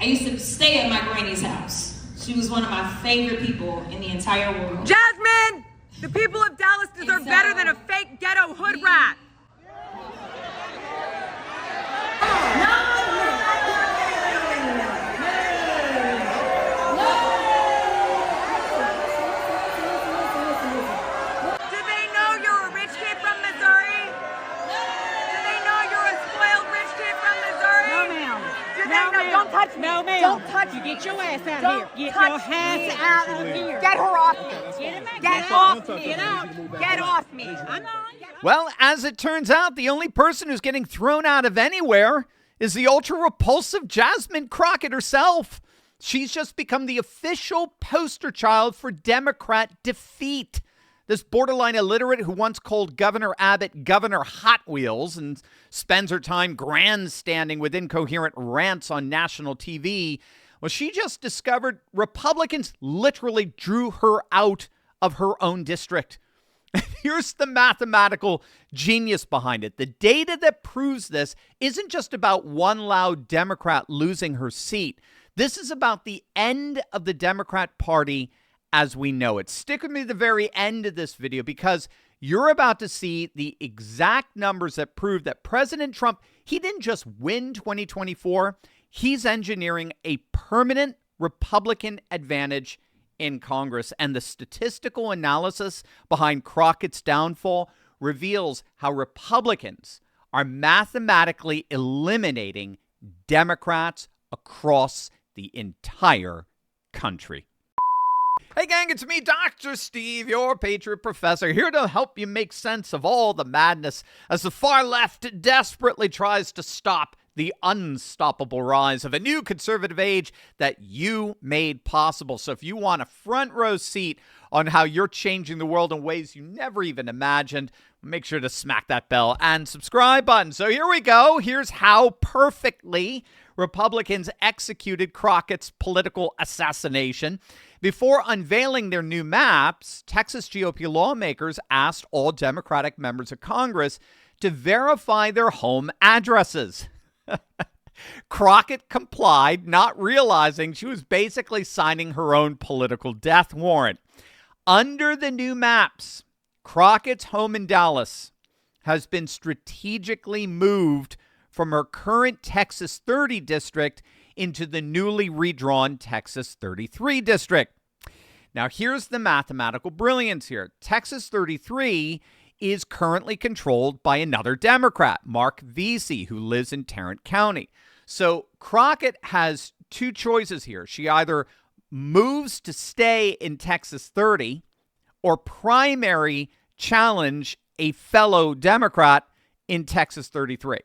I used to stay at my granny's house. She was one of my favorite people in the entire world. Jasmine! The people of Dallas deserve better than a fake ghetto hood rat. Don't touch me. No, ma'am. Don't touch me. Get your ass out Don't of here. Get touch your ass me. out of here. Get her off me. Get off me. Get out. Get off me. I'm on. Well, as it turns out, the only person who's getting thrown out of anywhere is the ultra-repulsive Jasmine Crockett herself. She's just become the official poster child for Democrat defeat. This borderline illiterate who once called Governor Abbott Governor Hot Wheels and spends her time grandstanding with incoherent rants on national TV, well, she just discovered Republicans literally drew her out of her own district. Here's the mathematical genius behind it. The data that proves this isn't just about one loud Democrat losing her seat. This is about the end of the Democrat Party as we know it. Stick with me to the very end of this video because you're about to see the exact numbers that prove that President Trump, he didn't just win 2024, he's engineering a permanent Republican advantage in Congress. And the statistical analysis behind Crockett's downfall reveals how Republicans are mathematically eliminating Democrats across the entire country. Hey gang, it's me, Dr. Steve, your Patriot Professor, here to help you make sense of all the madness as the far left desperately tries to stop the unstoppable rise of a new conservative age that you made possible. So if you want a front row seat on how you're changing the world in ways you never even imagined, make sure to smack that bell and subscribe button. So here we go. Here's how perfectly Republicans executed Crockett's political assassination. Before unveiling their new maps, Texas GOP lawmakers asked all Democratic members of Congress to verify their home addresses. Crockett complied, not realizing she was basically signing her own political death warrant. Under the new maps, Crockett's home in Dallas has been strategically moved from her current Texas 30 district into the newly redrawn Texas 33 district. Now, here's the mathematical brilliance here. Texas 33 is currently controlled by another Democrat, Mark Vesey, who lives in Tarrant County. So Crockett has two choices here. She either moves to stay in Texas 30 or primary challenge a fellow Democrat in Texas 33.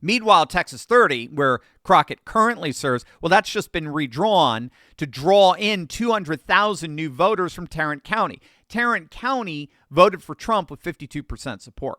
Meanwhile, Texas 30, where Crockett currently serves, well, that's just been redrawn to draw in 200,000 new voters from Tarrant County. Tarrant County voted for Trump with 52% support.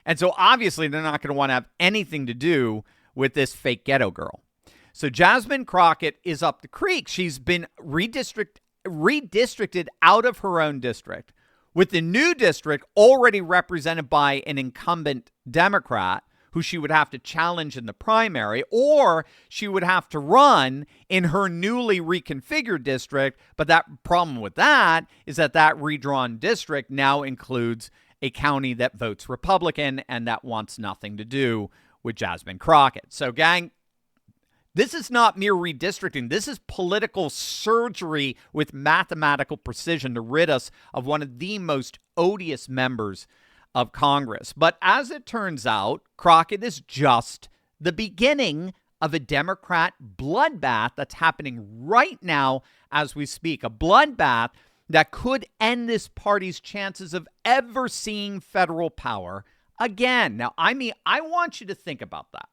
And so obviously they're not going to want to have anything to do with this fake ghetto girl. So Jasmine Crockett is up the creek. She's been redistricted out of her own district, with the new district already represented by an incumbent Democrat who she would have to challenge in the primary, or she would have to run in her newly reconfigured district. But that problem with that is that that redrawn district now includes a county that votes Republican and that wants nothing to do with Jasmine Crockett. So, gang, this is not mere redistricting. This is political surgery with mathematical precision to rid us of one of the most odious members of Congress. But as it turns out, Crockett is just the beginning of a Democrat bloodbath that's happening right now as we speak. A bloodbath that could end this party's chances of ever seeing federal power again. Now, I want you to think about that.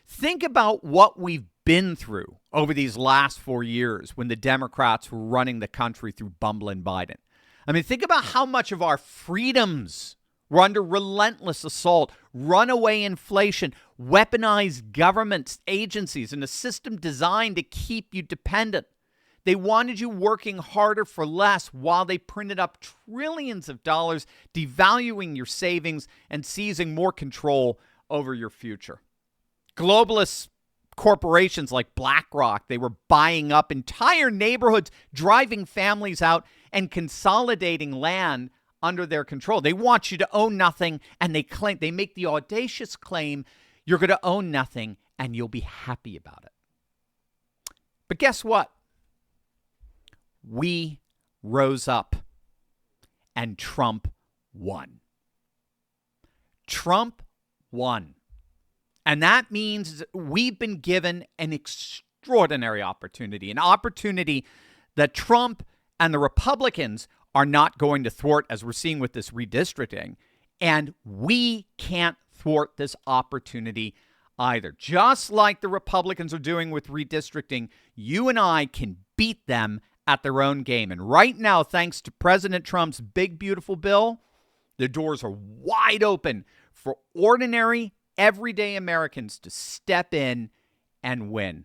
Think about what we've been through over these last 4 years when the Democrats were running the country through bumbling Biden. I mean, think about how much of our freedoms were under relentless assault, runaway inflation, weaponized government agencies, and a system designed to keep you dependent. They wanted you working harder for less while they printed up trillions of dollars, devaluing your savings and seizing more control over your future. Globalists corporations like BlackRock. They were buying up entire neighborhoods, driving families out, and consolidating land under their control. They want you to own nothing, and they make the audacious claim you're going to own nothing and you'll be happy about it. But guess what? We rose up and Trump won. Trump won. And that means we've been given an extraordinary opportunity, an opportunity that Trump and the Republicans are not going to thwart, as we're seeing with this redistricting. And we can't thwart this opportunity either. Just like the Republicans are doing with redistricting, you and I can beat them at their own game. And right now, thanks to President Trump's big, beautiful bill, the doors are wide open for ordinary, everyday Americans to step in and win.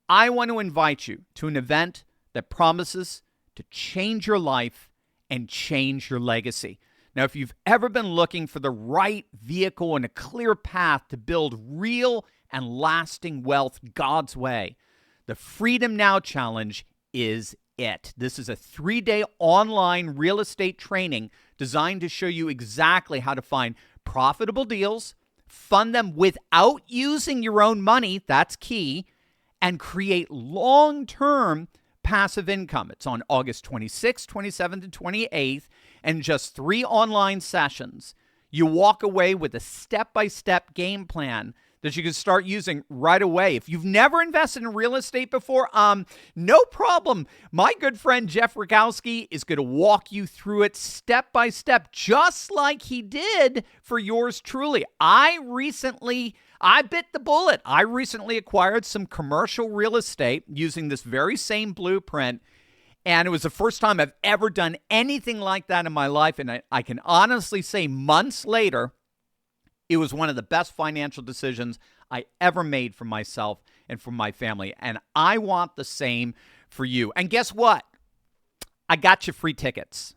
I want to invite you to an event that promises to change your life and change your legacy. Now, if you've ever been looking for the right vehicle and a clear path to build real and lasting wealth God's way, the Freedom Now Challenge is it. This is a 3-day online real estate training designed to show you exactly how to find profitable deals, fund them without using your own money, that's key, and create long-term passive income. It's on August 26th, 27th, and 28th, and just 3 online sessions. You walk away with a step-by-step game plan that you can start using right away. If you've never invested in real estate before, no problem. My good friend Jeff Rogowski is going to walk you through it step by step, just like he did for yours truly. I bit the bullet. I recently acquired some commercial real estate using this very same blueprint, and it was the first time I've ever done anything like that in my life, and I can honestly say months later, it was one of the best financial decisions I ever made for myself and for my family. And I want the same for you. And guess what? I got you free tickets.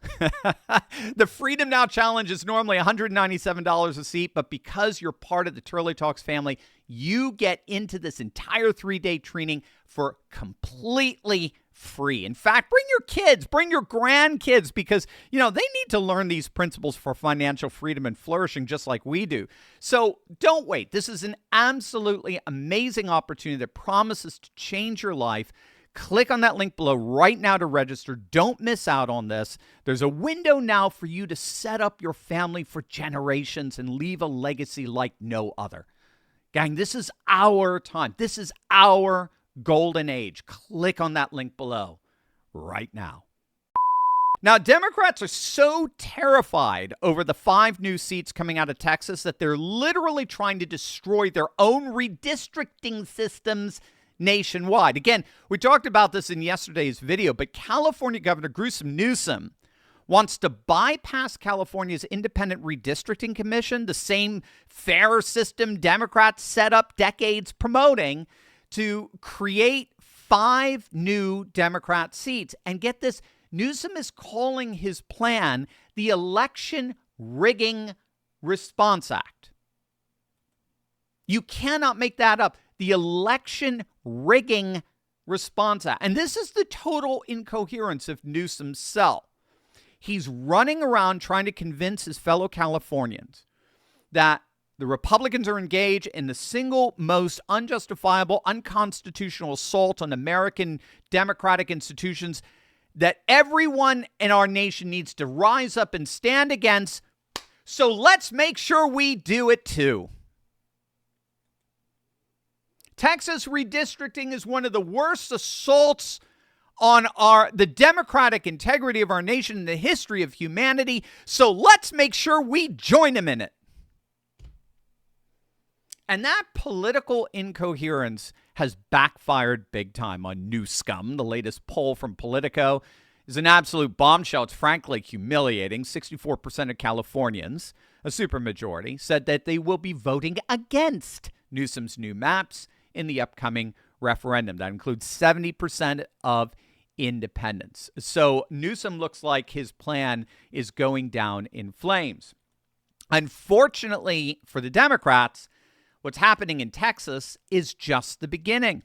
The Freedom Now Challenge is normally $197 a seat, but because you're part of the Turley Talks family, you get into this entire 3-day training for completely free. In fact, bring your kids, bring your grandkids, because, they need to learn these principles for financial freedom and flourishing just like we do. So don't wait. This is an absolutely amazing opportunity that promises to change your life. Click on that link below right now to register. Don't miss out on this. There's a window now for you to set up your family for generations and leave a legacy like no other. Gang, this is our time. This is our golden age. Click on that link below right now. Now, Democrats are so terrified over the 5 new seats coming out of Texas that they're literally trying to destroy their own redistricting systems nationwide. Again, we talked about this in yesterday's video, but California Governor Newsom wants to bypass California's independent redistricting commission, the same fair system Democrats set up decades promoting, to create 5 new Democrat seats. And get this, Newsom is calling his plan the Election Rigging Response Act. You cannot make that up. The Election Rigging Response Act. And this is the total incoherence of Newsom's self. He's running around trying to convince his fellow Californians that the Republicans are engaged in the single most unjustifiable, unconstitutional assault on American democratic institutions that everyone in our nation needs to rise up and stand against. So let's make sure we do it too. Texas redistricting is one of the worst assaults on the democratic integrity of our nation in the history of humanity. So let's make sure we join them in it. And that political incoherence has backfired big time on Newsom. The latest poll from Politico is an absolute bombshell. It's frankly humiliating. 64% of Californians, a supermajority, said that they will be voting against Newsom's new maps in the upcoming referendum. That includes 70% of independents. So Newsom looks like his plan is going down in flames. Unfortunately for the Democrats, What's happening in Texas is just the beginning.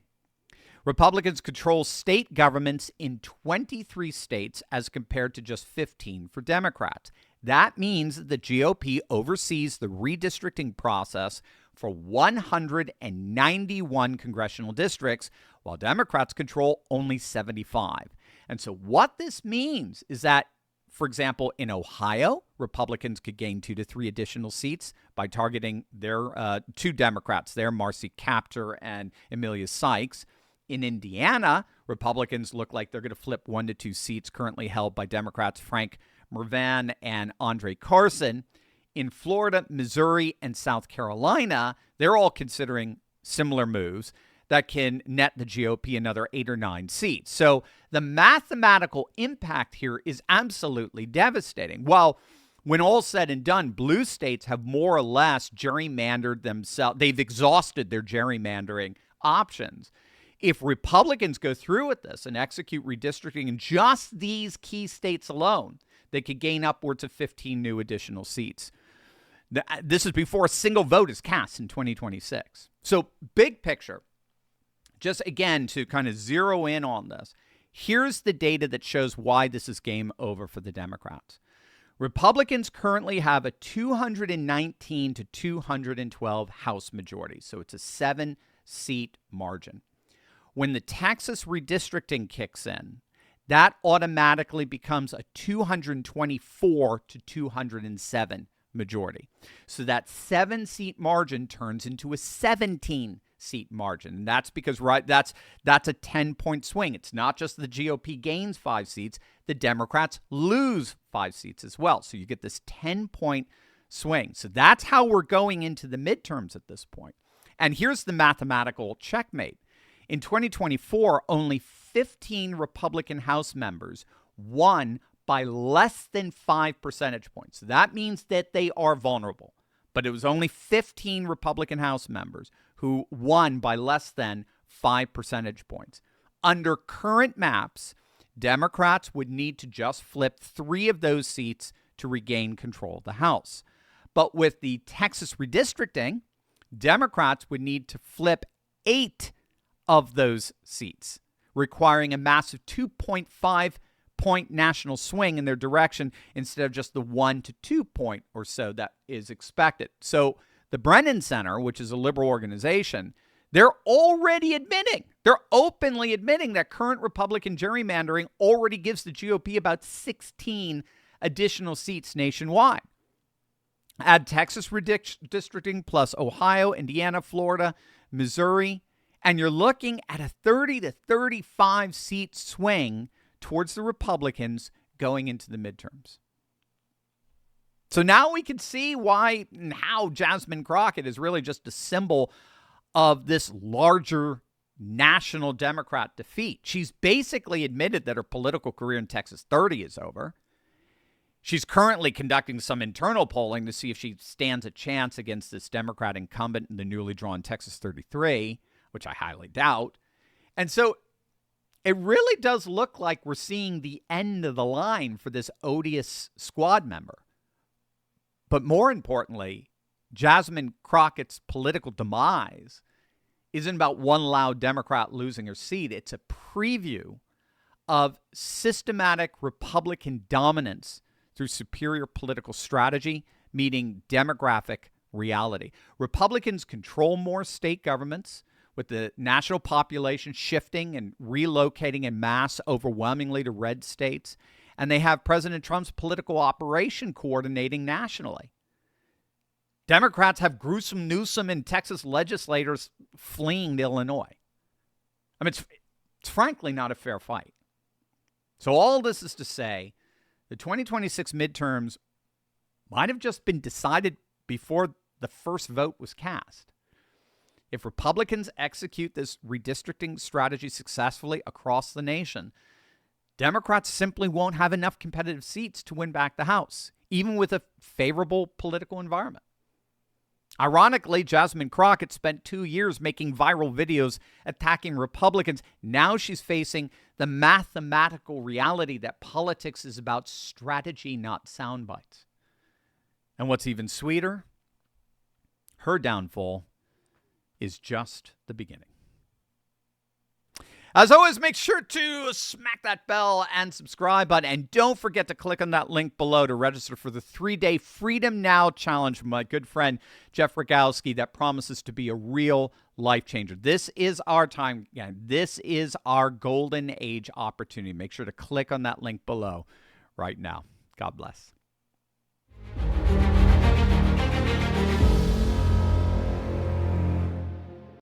Republicans control state governments in 23 states as compared to just 15 for Democrats. That means that the GOP oversees the redistricting process for 191 congressional districts, while Democrats control only 75. And so what this means is that, for example, in Ohio, Republicans could gain 2 to 3 additional seats by targeting their two Democrats there, Marcy Kaptur and Amelia Sykes. In Indiana, Republicans look like they're going to flip 1 to 2 seats currently held by Democrats Frank Mervan and Andre Carson. In Florida, Missouri, and South Carolina, they're all considering similar moves that can net the GOP another 8 or 9 seats. So the mathematical impact here is absolutely devastating. While when all's said and done, blue states have more or less gerrymandered themselves. They've exhausted their gerrymandering options. If Republicans go through with this and execute redistricting in just these key states alone, they could gain upwards of 15 new additional seats. This is before a single vote is cast in 2026. So big picture, just again to kind of zero in on this, here's the data that shows why this is game over for the Democrats. Republicans currently have a 219 to 212 House majority, so it's a 7-seat margin. When the Texas redistricting kicks in, that automatically becomes a 224 to 207 majority. So that 7-seat margin turns into a 17-seat margin. And that's because that's a 10-point swing. It's not just the GOP gains 5 seats, the Democrats lose 5 seats as well. So you get this 10-point swing. So that's how we're going into the midterms at this point. And here's the mathematical checkmate. In 2024, only 15 Republican House members won by less than 5 percentage points. So that means that they are vulnerable. But it was only 15 Republican House members who won by less than 5 percentage points. Under current maps, Democrats would need to just flip 3 of those seats to regain control of the House. But with the Texas redistricting, Democrats would need to flip 8 of those seats, requiring a massive 2.5-point national swing in their direction instead of just the 1 to 2 point or so that is expected. So the Brennan Center, which is a liberal organization, they're openly admitting that current Republican gerrymandering already gives the GOP about 16 additional seats nationwide. Add Texas redistricting plus Ohio, Indiana, Florida, Missouri, and you're looking at a 30 to 35 seat swing towards the Republicans going into the midterms. So now we can see why and how Jasmine Crockett is really just a symbol of this larger national Democrat defeat. She's basically admitted that her political career in Texas 30 is over. She's currently conducting some internal polling to see if she stands a chance against this Democrat incumbent in the newly drawn Texas 33, which I highly doubt. And so it really does look like we're seeing the end of the line for this odious squad member. But more importantly, Jasmine Crockett's political demise isn't about one loud Democrat losing her seat. It's a preview of systematic Republican dominance through superior political strategy, meeting demographic reality. Republicans control more state governments, with the national population shifting and relocating en masse overwhelmingly to red states. And they have President Trump's political operation coordinating nationally. Democrats have gruesome Newsom and Texas legislators fleeing to Illinois. I mean, it's frankly not a fair fight. So all this is to say, the 2026 midterms might have just been decided before the first vote was cast. If Republicans execute this redistricting strategy successfully across the nation, Democrats simply won't have enough competitive seats to win back the House, even with a favorable political environment. Ironically, Jasmine Crockett spent 2 years making viral videos attacking Republicans. Now she's facing the mathematical reality that politics is about strategy, not sound bites. And what's even sweeter, her downfall is just the beginning. As always, make sure to smack that bell and subscribe button. And don't forget to click on that link below to register for the 3-day Freedom Now Challenge from my good friend, Jeff Rogowski, that promises to be a real life changer. This is our time. Again, this is our golden age opportunity. Make sure to click on that link below right now. God bless.